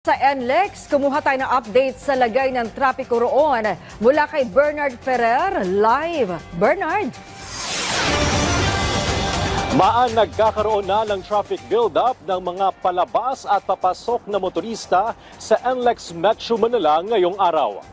Sa NLEX, kumuha tayo ng update sa lagay ng trapiko roon mula kay Bernard Ferrer, live. Bernard. Nagkakaroon na ng traffic build-up ng mga palabas at papasok na motorista sa NLEX Metro Manila ngayong araw.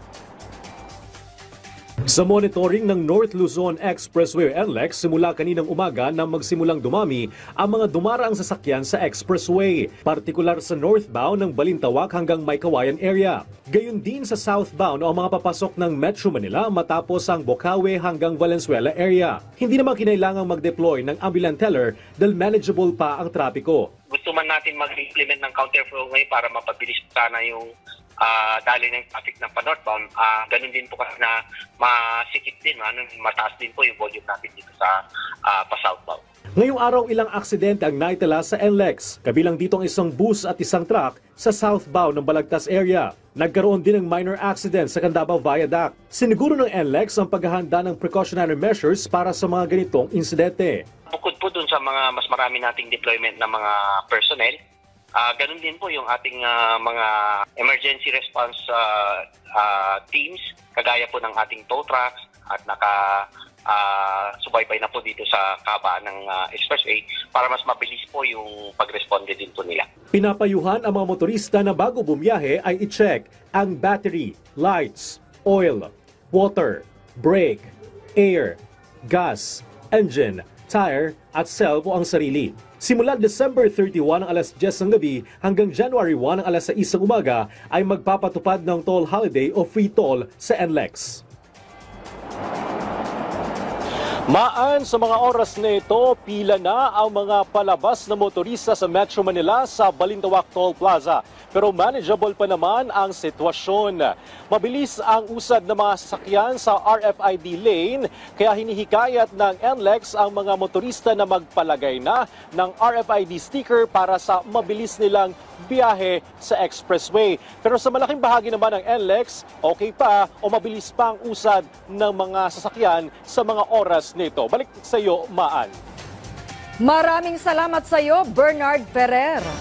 Sa monitoring ng North Luzon Expressway NLEX, simula kaninang umaga na magsimulang dumami ang mga dumaraang sasakyan sa expressway, partikular sa northbound ng Balintawak hanggang Maykawayan area. Gayon din sa southbound o mga papasok ng Metro Manila matapos ang Bocaue hanggang Valenzuela area. Hindi naman kinailangang mag-deploy ng ambulance teller dahil manageable pa ang trapiko. Gusto man natin mag-implement ng counterflow ngayon para mapabilis sana yung dali ng traffic ng pa-northbound. Ganun din po kasi na masikip din, mataas din po yung volume natin dito sa pa-southbound. Ngayong araw, ilang aksidente ang naitala sa NLEX. Kabilang dito ang isang bus at isang truck sa southbound ng Balagtas area. Nagkaroon din ng minor accident sa Candaba Viaduct. Siniguro ng NLEX ang paghahanda ng precautionary measures para sa mga ganitong insidente. Bukod po dun sa mga mas marami nating deployment ng mga personnel, ganun din po yung ating mga emergency response teams, kagaya po ng ating tow trucks at subaybay na po dito sa kabaan ng expressway para mas mabilis po yung pag-responde din po nila. Pinapayuhan ang mga motorista na bago bumiyahe ay i-check ang battery, lights, oil, water, brake, air, gas, engine, tire at self o ang sarili. Simula December 31 ng alas 10 ng gabi hanggang January 1 ng alas 6 ng umaga ay magpapatupad ng toll holiday o free toll sa NLEX. Sa mga oras na ito, pila na ang mga palabas na motorista sa Metro Manila sa Balintawak Toll Plaza. Pero manageable pa naman ang sitwasyon. Mabilis ang usad ng mga sasakyan sa RFID lane, kaya hinihikayat ng NLEX ang mga motorista na magpalagay na ng RFID sticker para sa mabilis nilang biyahe sa expressway. Pero sa malaking bahagi naman ng NLEX, okay pa o mabilis pa ang usad ng mga sasakyan sa mga oras nito. Balik sa iyo, Maan. Maraming salamat sa iyo, Bernard Ferrer.